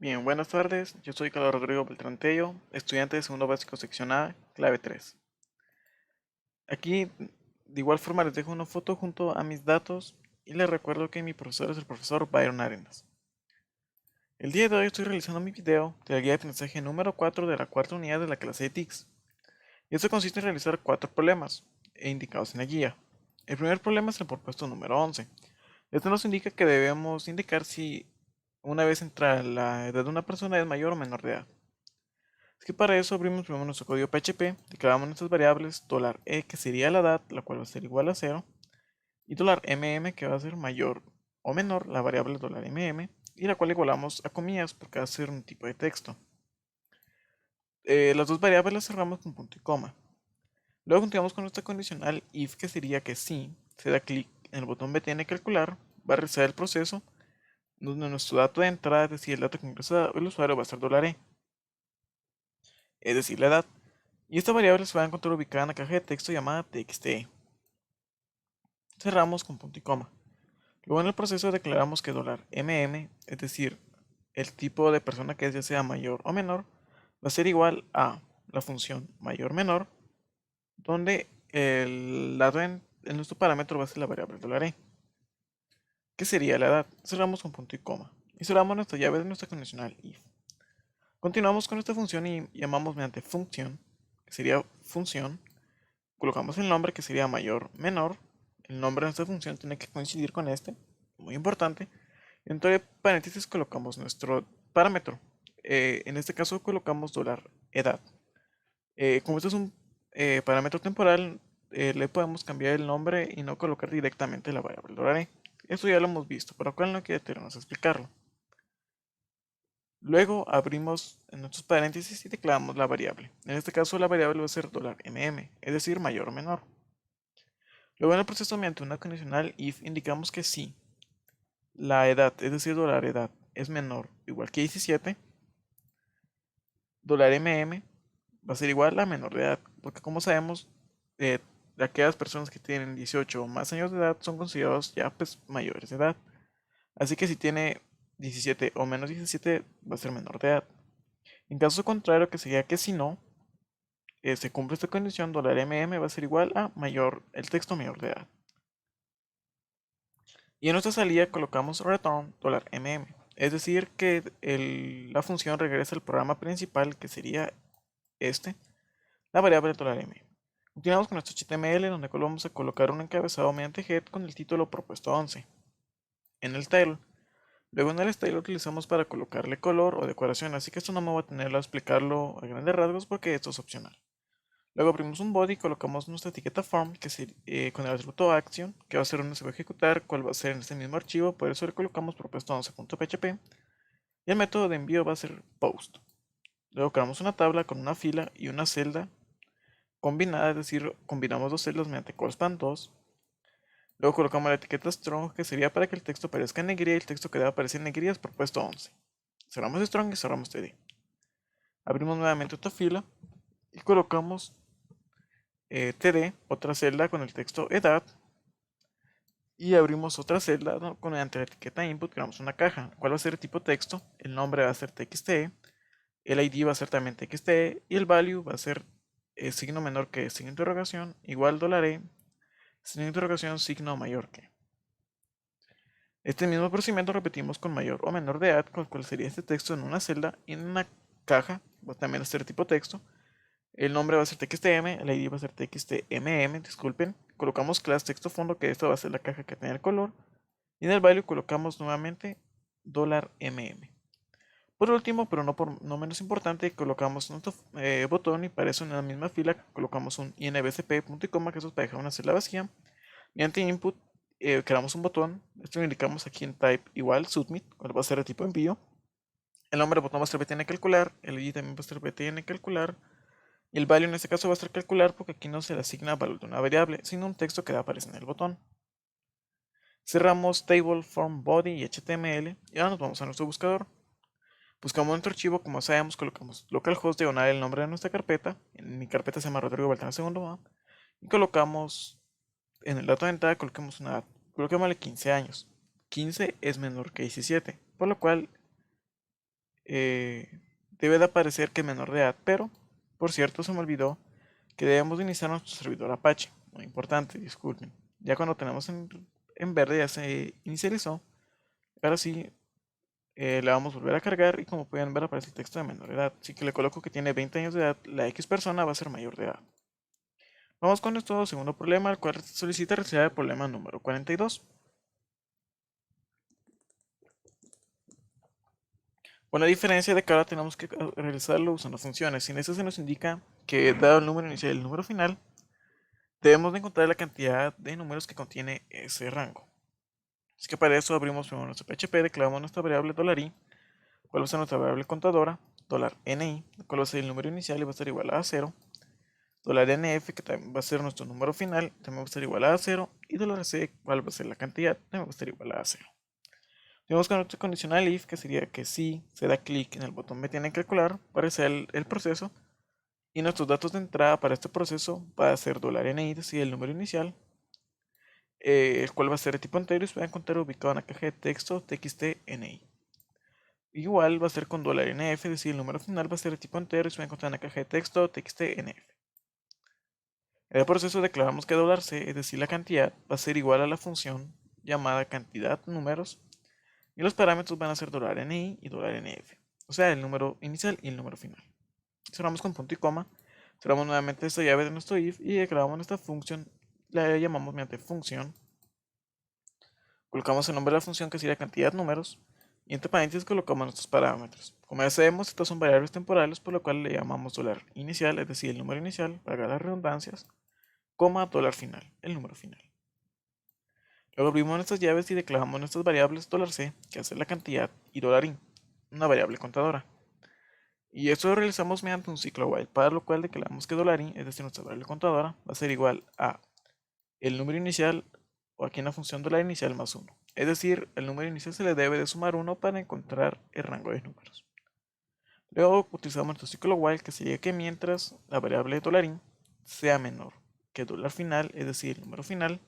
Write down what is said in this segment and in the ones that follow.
Bien, buenas tardes. Yo soy Carlos Rodrigo Beltrán Tello, estudiante de segundo básico sección A, clave 3. Aquí, de igual forma, les dejo una foto junto a mis datos y les recuerdo que mi profesor es el profesor Byron Arenas. El día de hoy estoy realizando mi video de la guía de aprendizaje número 4 de la cuarta unidad de la clase de TICS. Y esto consiste en realizar 4 problemas indicados en la guía. El primer problema es el propuesto número 11. Esto nos indica que debemos indicar si una vez entra la edad de una persona es mayor o menor de edad. Es que para eso abrimos primero nuestro código PHP, declaramos nuestras variables $e que sería la edad, la cual va a ser igual a 0, y $mm que va a ser mayor o menor la variable $mm, y la cual igualamos a comillas porque va a ser un tipo de texto. Las dos variables las cerramos con punto y coma. Luego continuamos con nuestra condicional if que sería que si se da clic en el botón BTN calcular, va a realizar el proceso donde nuestro dato de entrada, es decir, el dato que ingresa el usuario va a ser $e, es decir, la edad. Y esta variable se va a encontrar ubicada en la caja de texto llamada txt. Cerramos con punto y coma. Luego en el proceso declaramos que $mm, es decir, el tipo de persona que es ya sea mayor o menor, va a ser igual a la función mayor menor, donde el lado en nuestro parámetro va a ser la variable $e, que sería la edad. Cerramos con punto y coma. Y cerramos nuestra llave de nuestra condicional if. Continuamos con esta función y llamamos mediante función, que sería función. Colocamos el nombre que sería mayor, menor. El nombre de nuestra función tiene que coincidir con este, muy importante. Entre paréntesis colocamos nuestro parámetro. En este caso colocamos $edad. Como este es un parámetro temporal, le podemos cambiar el nombre y no colocar directamente la variable $e. Esto ya lo hemos visto, pero acá no hay que detenernos a explicarlo. Luego abrimos en nuestros paréntesis y declaramos la variable. En este caso la variable va a ser $mm, es decir, mayor o menor. Luego en el proceso mediante una condicional if indicamos que si la edad, es decir, $edad, es menor o igual que 17, $mm va a ser igual a menor de edad, porque como sabemos, eh, aquellas personas que tienen 18 o más años de edad son considerados ya pues mayores de edad. Así que si tiene 17 o menos 17 va a ser menor de edad. En caso contrario, que sería que si no, se cumple esta condición, $mm va a ser igual a mayor, el texto mayor de edad. Y en nuestra salida colocamos return $mm. Es decir, que la función regresa al programa principal, que sería este, la variable $m. Continuamos con nuestro HTML, donde vamos a colocar un encabezado mediante head con el título propuesto 11 en el title. Luego en el style lo utilizamos para colocarle color o decoración, así que esto no me voy a tener a explicarlo a grandes rasgos porque esto es opcional. Luego abrimos un body y colocamos nuestra etiqueta form que con el atributo action, que va a ser donde se va a ejecutar, cuál va a ser en este mismo archivo, por eso le colocamos propuesto 11.php, y el método de envío va a ser post. Luego creamos una tabla con una fila y una celda combinada, es decir, combinamos dos celdas mediante colspan 2. Luego colocamos la etiqueta strong, que sería para que el texto aparezca en negrilla y el texto que debe aparecer en negrilla es propuesto 11. Cerramos strong y cerramos td. Abrimos nuevamente otra fila y colocamos td, otra celda con el texto edad, y abrimos otra celda, ¿no? Mediante la etiqueta input creamos una caja, cuál va a ser el tipo texto, el nombre va a ser txt, el id va a ser también txt y el value va a ser signo menor que signo de interrogación igual $e, signo de interrogación signo mayor que. Este mismo procedimiento repetimos con mayor o menor de edad, con cuál sería este texto en una celda y en una caja, va también a ser tipo texto. El nombre va a ser txtm, el id va a ser txtmm, disculpen. Colocamos class texto fondo, que esta va a ser la caja que tiene el color. Y en el value colocamos nuevamente $mm. Por último, pero no menos importante, colocamos nuestro botón y para eso en la misma fila colocamos un inbcp punto y coma, que eso es para dejar una celda vacía. Mediante input creamos un botón, esto lo indicamos aquí en type igual submit, cuál va a ser el tipo de envío. El nombre del botón va a ser btn calcular, el id también va a ser btn calcular. Y el value en este caso va a ser calcular porque aquí no se le asigna valor de una variable, sino un texto que aparece en el botón. Cerramos table, form, body y html y ahora nos vamos a nuestro buscador. Buscamos nuestro archivo, como sabemos, colocamos localhost diagonal el nombre de nuestra carpeta. En mi carpeta se llama Rodrigo Beltrán II. Y colocamos en el dato de entrada, coloquemos una edad. Coloquémosle 15 años. 15 es menor que 17, por lo cual debe de aparecer que es menor de edad, pero por cierto se me olvidó que debemos de iniciar nuestro servidor Apache. Muy importante, disculpen. Ya cuando tenemos en verde ya se inicializó. Ahora sí le vamos a volver a cargar y como pueden ver aparece el texto de menor edad. Así que le coloco que tiene 20 años de edad, la X persona va a ser mayor de edad. Vamos con nuestro segundo problema, el cual solicita resolver el problema número 42. Con la diferencia de que ahora tenemos que realizarlo usando funciones. En eso se nos indica que dado el número inicial y el número final, debemos de encontrar la cantidad de números que contiene ese rango. Así que para eso abrimos primero nuestro PHP, declaramos nuestra variable $i, cuál va a ser nuestra variable contadora, $ni, cuál va a ser el número inicial y va a ser igual a 0, $nf, que también va a ser nuestro número final, también va a estar igual a 0, y $c, cuál va a ser la cantidad, también va a estar igual a 0. Tenemos con nuestro condicional if, que sería que si se da clic en el botón me tienen que calcular para hacer el proceso, y nuestros datos de entrada para este proceso va a ser $ni, es decir, el número inicial, el cual va a ser de tipo entero y se va a encontrar ubicado en la caja de texto txt.ni. Igual va a ser con $nf, es decir, el número final va a ser de tipo entero y se va a encontrar en la caja de texto txt.nf. En el proceso declaramos que $c, es decir, la cantidad, va a ser igual a la función llamada cantidad números, y los parámetros van a ser $ni y $nf, o sea, el número inicial y el número final. Cerramos con punto y coma, cerramos nuevamente esta llave de nuestro if y declaramos nuestra función, la llamamos mediante función. Colocamos el nombre de la función, que sería cantidad números, y entre paréntesis colocamos nuestros parámetros. Como ya sabemos, estos son variables temporales, por lo cual le llamamos $inicial, es decir, el número inicial, para las redundancias, coma $final, el número final. Luego abrimos nuestras llaves y declaramos nuestras variables $c, que hace la cantidad, y $in, una variable contadora. Y esto lo realizamos mediante un ciclo while, para lo cual declaramos que $in, es decir, nuestra variable contadora, va a ser igual a el número inicial, o aquí en la función $inicial más 1. Es decir, el número inicial se le debe de sumar 1 para encontrar el rango de números. Luego utilizamos nuestro ciclo while, que sería que mientras la variable $in sea menor que $final, es decir, el número final,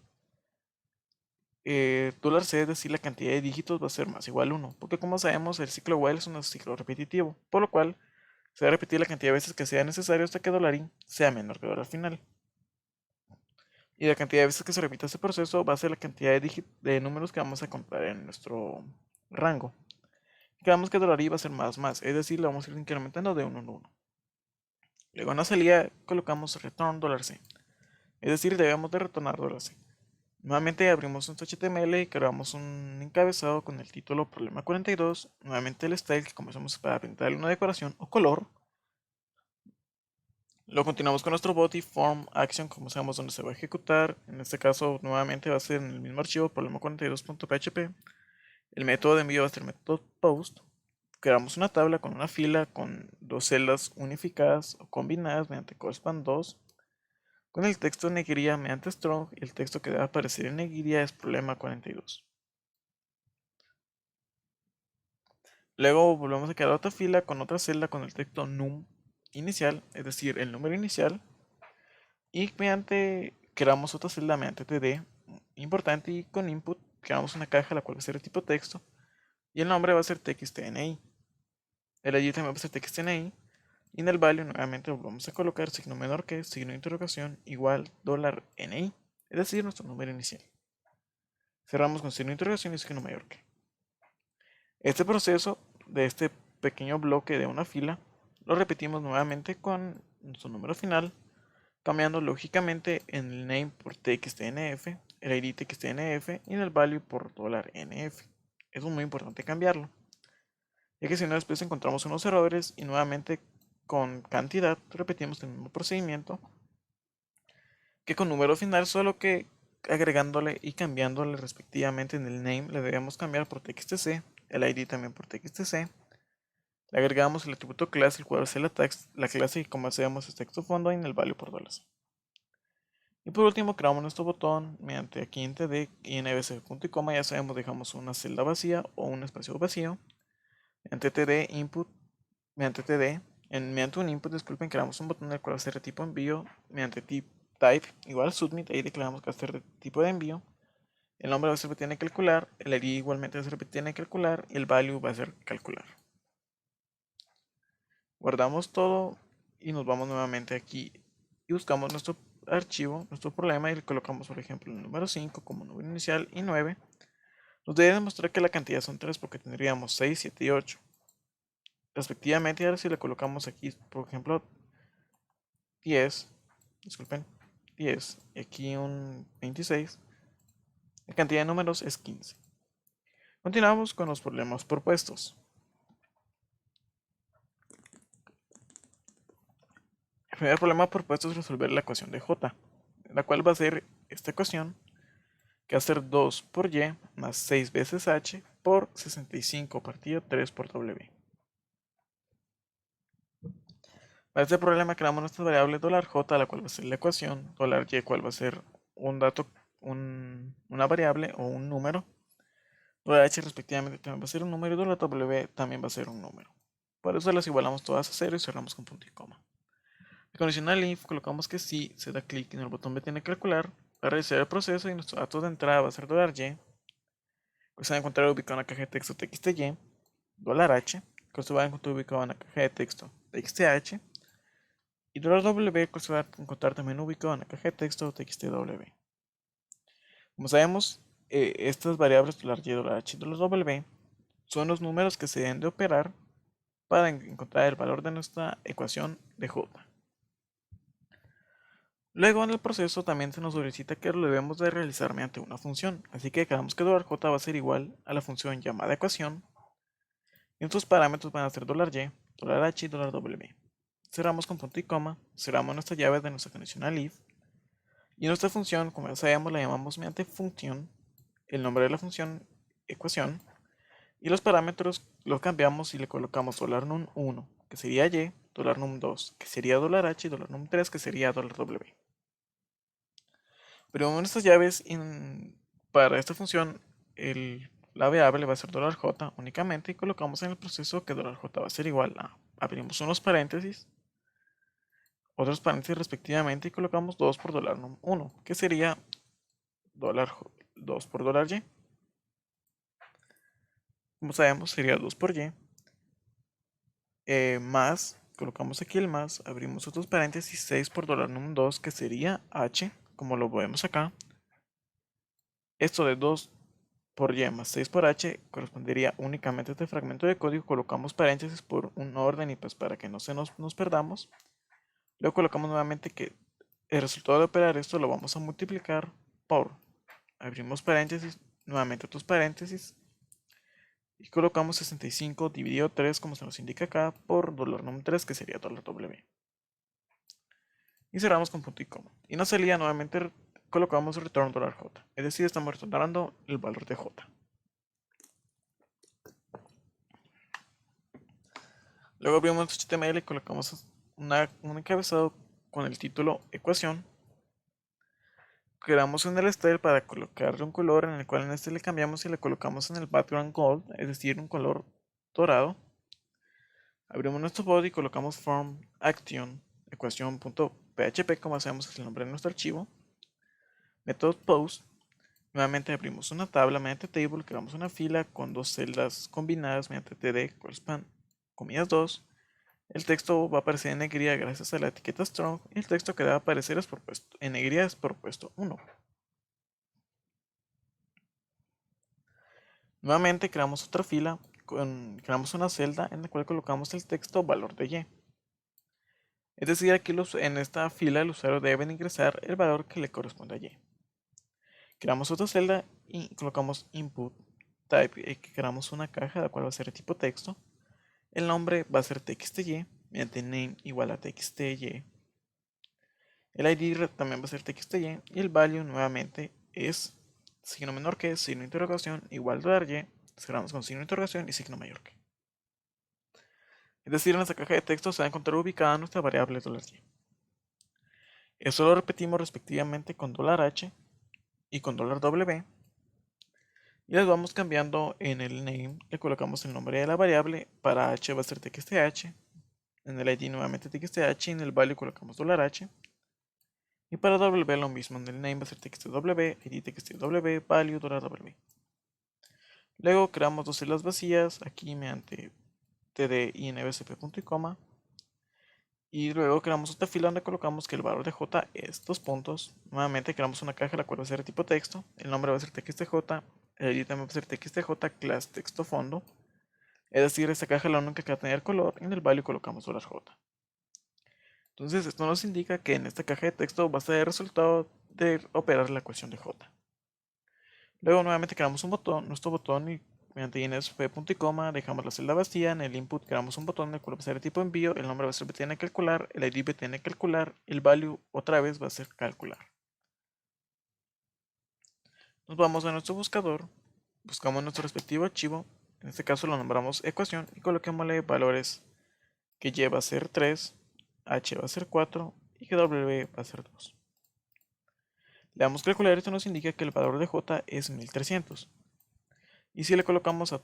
$c, es decir, la cantidad de dígitos va a ser más igual a 1, porque como sabemos el ciclo while es un ciclo repetitivo, por lo cual se va a repetir la cantidad de veces que sea necesario hasta que $in sea menor que $final. Y la cantidad de veces que se repita este proceso va a ser la cantidad de números que vamos a contar en nuestro rango. Y quedamos que $i va a ser más, es decir, lo vamos a ir incrementando de 1 en 1. Luego en la salida colocamos return $c, es decir, debemos de retornar $c. Nuevamente abrimos nuestro HTML y creamos un encabezado con el título problema 42, nuevamente el style que comenzamos para pintarle una decoración o color. Lo continuamos con nuestro body form action, como sabemos dónde se va a ejecutar. En este caso nuevamente va a ser en el mismo archivo problema42.php. El método de envío va a ser el método post. Creamos una tabla con una fila con dos celdas unificadas o combinadas mediante correspond 2, con el texto en negrilla mediante strong, y el texto que debe aparecer en negrilla es problema 42. Luego volvemos a crear otra fila con otra celda con el texto num inicial, es decir, el número inicial, y mediante creamos otra celda mediante td importante, y con input creamos una caja la cual va a ser de tipo texto y el nombre va a ser txt.ni. El ID también va a ser txt.ni, y en el value nuevamente vamos a colocar signo menor que, signo de interrogación, igual $ni, es decir, nuestro número inicial. Cerramos con signo de interrogación y signo mayor que. Este proceso de este pequeño bloque de una fila lo repetimos nuevamente con nuestro número final, cambiando lógicamente en el name por txt.nf, el id txt.nf y en el value por $nf. Es muy importante cambiarlo, ya que si no después encontramos unos errores y nuevamente con cantidad repetimos el mismo procedimiento que con número final, solo que agregándole y cambiándole respectivamente en el name le debemos cambiar por txtc, el id también por txtc. Le agregamos el atributo clase, el cual va a ser la clase que como sabemos es texto fondo, y en el value por $. Y por último creamos nuestro botón mediante aquí en td y en abc punto y coma, ya sabemos, dejamos una celda vacía o un espacio vacío. Mediante td input, mediante un input, disculpen, creamos un botón del cual va a ser de tipo envío, mediante type igual submit, ahí declaramos que va a ser de tipo de envío. El nombre va a ser que tiene que calcular, el ID igualmente va a ser que tiene que calcular y el value va a ser calcular. Guardamos todo y nos vamos nuevamente aquí y buscamos nuestro archivo, nuestro problema y le colocamos, por ejemplo, el número 5 como número inicial y 9. Nos debe demostrar que la cantidad son 3 porque tendríamos 6, 7 y 8 respectivamente. Y ahora si le colocamos aquí, por ejemplo, 10, disculpen, 10 y aquí un 26, la cantidad de números es 15. Continuamos con los problemas propuestos. El primer problema propuesto es resolver la ecuación de j, la cual va a ser esta ecuación, que va a ser 2 por y más 6 veces h por 65 partido 3 por w. Para este problema creamos nuestra variable $j, la cual va a ser la ecuación, $y, cual va a ser un dato, una variable o un número, $h respectivamente también va a ser un número y $w también va a ser un número. Por eso las igualamos todas a 0 y cerramos con punto y coma. En condicional if colocamos que sí, se da clic en el botón de calcular para realizar el proceso y nuestro dato de entrada va a ser $y, que se va a encontrar ubicado en la caja de texto txty, $h, que se va a encontrar ubicado en la caja de texto txth, y $w, que se va a encontrar también ubicado en la caja de texto txtw. Como sabemos, estas variables $y, $h y $w son los números que se deben de operar para encontrar el valor de nuestra ecuación de j. Luego en el proceso también se nos solicita que lo debemos de realizar mediante una función, así que declaramos que $j va a ser igual a la función llamada ecuación y nuestros parámetros van a ser $y, $h y $w. Cerramos con punto y coma, cerramos nuestra llave de nuestra condicional if y nuestra función, como ya sabemos, la llamamos mediante función, el nombre de la función ecuación, y los parámetros los cambiamos y le colocamos $num1, que sería y, $num2, que sería $h y $num3, que sería $w. Pero en estas llaves, para esta función, la variable va a ser $j únicamente y colocamos en el proceso que $j va a ser igual a, abrimos unos paréntesis, otros paréntesis respectivamente y colocamos 2 por $num1, que sería 2 por $y. Como sabemos, sería 2 por y, más, colocamos aquí el más, abrimos otros paréntesis, 6 por $num2, que sería h, como lo vemos acá. Esto de 2 por y más 6 por h correspondería únicamente a este fragmento de código. Colocamos paréntesis por un orden y pues para que no nos perdamos. Luego colocamos nuevamente que el resultado de operar esto lo vamos a multiplicar por, abrimos paréntesis, nuevamente otros paréntesis y colocamos 65 dividido 3 como se nos indica acá por $num3, que sería $w. Y cerramos con punto y coma. Y nos salía nuevamente, colocamos return $j, es decir, estamos retornando el valor de j. Luego abrimos HTML y colocamos un encabezado con el título ecuación. Creamos en el style para colocarle un color, en el cual en este le cambiamos y le colocamos en el background gold, es decir, un color dorado. Abrimos nuestro body y colocamos form action ecuación.php, como hacemos es el nombre de nuestro archivo. Método post. Nuevamente abrimos una tabla mediante table, creamos una fila con dos celdas combinadas mediante td correspond comillas 2. El texto va a aparecer en negrilla gracias a la etiqueta strong y el texto que debe aparecer en negrilla es propuesto 1. Nuevamente creamos otra fila, creamos una celda en la cual colocamos el texto valor de y. Es decir, aquí en esta fila el usuario debe ingresar el valor que le corresponde a y. Creamos otra celda y colocamos input type y creamos una caja la cual va a ser de tipo texto. El nombre va a ser txty mediante name igual a txty. El ID también va a ser txty y el value nuevamente es signo menor que, signo de interrogación igual $y, cerramos con signo de interrogación y signo mayor que. Es decir, en esta caja de texto se va a encontrar ubicada nuestra variable $y. Eso lo repetimos respectivamente con $h y con $w. Y les vamos cambiando en el name, le colocamos el nombre de la variable, para h va a ser txth, en el id nuevamente txth y en el value colocamos $h. Y para w lo mismo, en el name va a ser txtw, id txtw, value $w. Luego creamos dos celdas vacías, aquí mediante td y nbsp punto y coma. Y luego creamos otra fila donde colocamos que el valor de j es 2 puntos. Nuevamente creamos una caja la cual va a ser de tipo texto. El nombre va a ser txtj. El ID también va a ser txtj class texto fondo. Es decir, esta caja es la única que va a tener color. Y en el value colocamos $j. Entonces esto nos indica que en esta caja de texto va a ser el resultado de operar la ecuación de j. Luego nuevamente creamos un botón, nuestro botón, y mediante llenar punto y coma dejamos la celda vacía. En el input creamos un botón el cual va a ser de tipo envío. El nombre va a ser btn calcular, el ID btn calcular, el value otra vez va a ser calcular. Nos vamos a nuestro buscador, buscamos nuestro respectivo archivo, en este caso lo nombramos ecuación y coloquémosle valores que y va a ser 3, h va a ser 4 y que w va a ser 2. Le damos calcular, esto nos indica que el valor de j es 1300. Y si le colocamos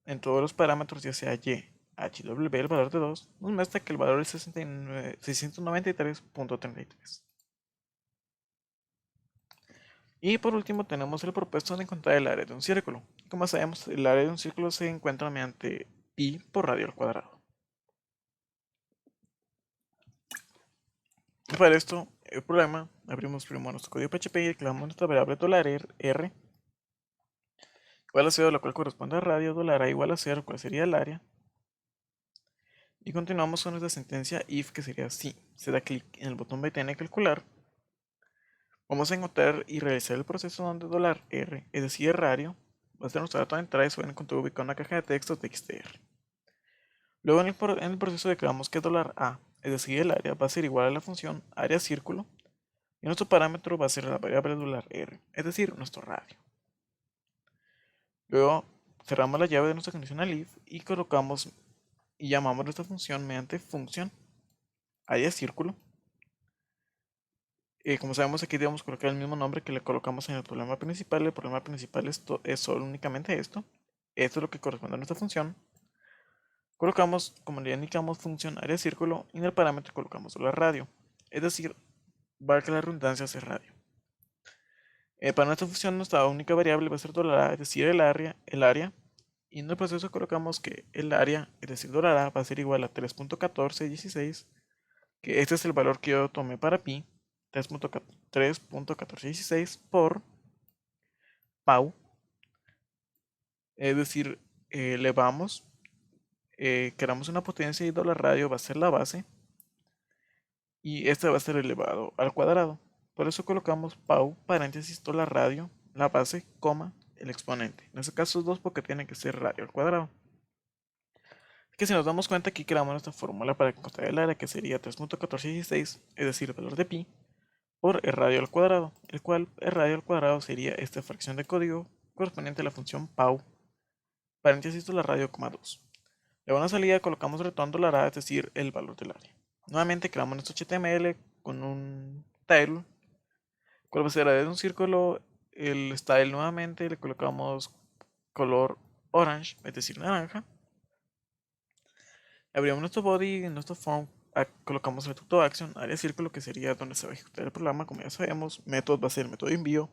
en todos los parámetros, ya sea y, h y w, el valor de 2, nos muestra que el valor es 693.33. Y por último tenemos el propuesto de encontrar el área de un círculo. Como sabemos, el área de un círculo se encuentra mediante pi por radio al cuadrado. Y para esto, el problema, abrimos primero nuestro código PHP y declaramos nuestra variable $r igual a 0, la cual corresponde a radio, $a igual a 0, cual sería el área. Y continuamos con nuestra sentencia if, que sería si se da clic en el botón btn calcular, vamos a encontrar y realizar el proceso donde $r, es decir, el radio, va a ser nuestro dato de entrada y se va a encontrar ubicado en una caja de texto txtr. Luego en el proceso declaramos que $a, es decir, el área, va a ser igual a la función área círculo y nuestro parámetro va a ser la variable $r, es decir, nuestro radio. Luego cerramos la llave de nuestra condicional if y colocamos y llamamos nuestra función mediante función área círculo. Como sabemos, aquí debemos colocar el mismo nombre que le colocamos en el problema principal. El problema principal es solo únicamente esto. Esto es lo que corresponde a nuestra función. Colocamos, como le indicamos, función área círculo y en el parámetro colocamos $radio. Es decir, valga la redundancia, es radio. Para nuestra función, nuestra única variable va a ser $a, es decir, el área. Y en el proceso colocamos que el área, es decir, $a, va a ser igual a 3.1416, que este es el valor que yo tomé para pi, 3.1416 por pau, es decir, elevamos, creamos una potencia y $radio va a ser la base, y este va a ser elevado al cuadrado. Por eso colocamos pau, paréntesis, $radio, la base, coma, el exponente. En este caso es 2 porque tiene que ser radio al cuadrado. Que si nos damos cuenta, aquí creamos nuestra fórmula para encontrar el área, que sería 3.1416, es decir, el valor de pi, por el radio al cuadrado, el cual el radio al cuadrado sería esta fracción de código correspondiente a la función pau, paréntesis $radio, 2. Luego en la salida colocamos retorno $a, es decir, el valor del área. Nuevamente creamos nuestro HTML con un title, cuál va a ser la de un círculo, el style nuevamente, le colocamos color orange, es decir, naranja. Abrimos nuestro body, en nuestro form colocamos el to action, área círculo, que sería donde se va a ejecutar el programa, como ya sabemos. Método va a ser el método de envío,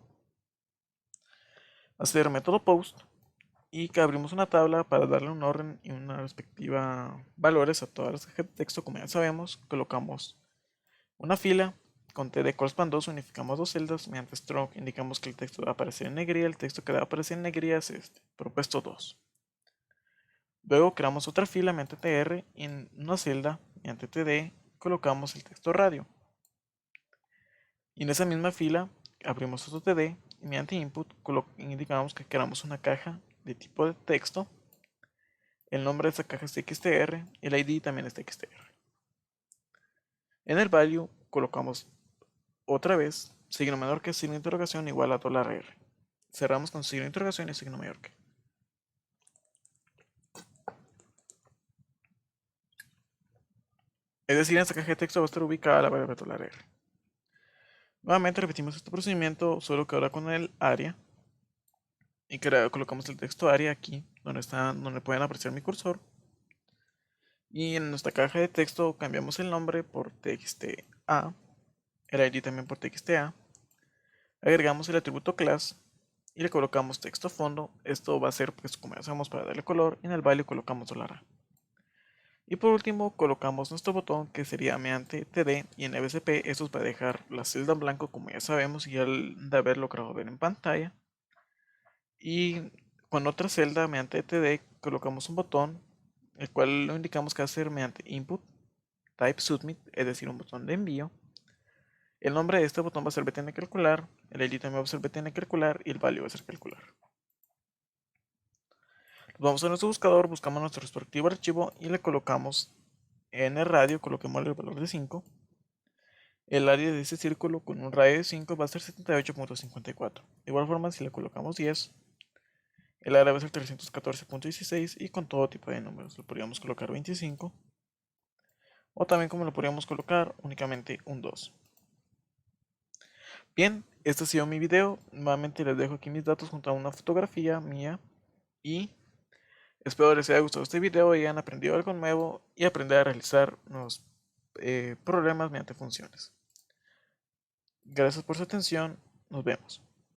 va a ser método post, y que abrimos una tabla para darle un orden y una respectiva valores a todas las cajas de texto, como ya sabemos. Colocamos una fila con td correspond 2, unificamos dos celdas, mediante stroke indicamos que el texto debe aparecer en negrilla, el texto que debe aparecer en negrilla es este, propuesto 2. Luego creamos otra fila mediante tr y en una celda, mediante td, colocamos el texto radio. Y en esa misma fila abrimos otro td y mediante input indicamos que queramos una caja de tipo de texto. El nombre de esta caja es txtr y el ID también es txtr. En el value colocamos otra vez signo menor que signo de interrogación igual a $r. Cerramos con signo de interrogación y signo mayor que. Es decir, en esta caja de texto va a estar ubicada la variable $r. Nuevamente repetimos este procedimiento, solo que ahora con el área. Y colocamos el texto área aquí, donde pueden aparecer mi cursor. Y en nuestra caja de texto cambiamos el nombre por txta, el ID también por txta. Agregamos el atributo class y le colocamos texto fondo. Esto va a ser, pues, como ya sabemos, para darle color. Y en el value colocamos $a. Y por último colocamos nuestro botón que sería mediante TD y en EBCP esto va a dejar la celda en blanco como ya sabemos y al de haber logrado ver en pantalla. Y con otra celda mediante TD colocamos un botón el cual lo indicamos que va a ser mediante input type submit, es decir un botón de envío. El nombre de este botón va a ser btn calcular, el ID también va a ser btn calcular y el value va a ser calcular. Vamos a nuestro buscador, buscamos nuestro respectivo archivo y le colocamos en el radio, coloquémosle el valor de 5. El área de este círculo con un radio de 5 va a ser 78.54. De igual forma, si le colocamos 10, el área va a ser 314.16 y con todo tipo de números. Le podríamos colocar 25 o también como lo podríamos colocar únicamente un 2. Bien, este ha sido mi video. Nuevamente les dejo aquí mis datos junto a una fotografía mía y espero les haya gustado este video y hayan aprendido algo nuevo y aprender a realizar nuevos problemas mediante funciones. Gracias por su atención, nos vemos.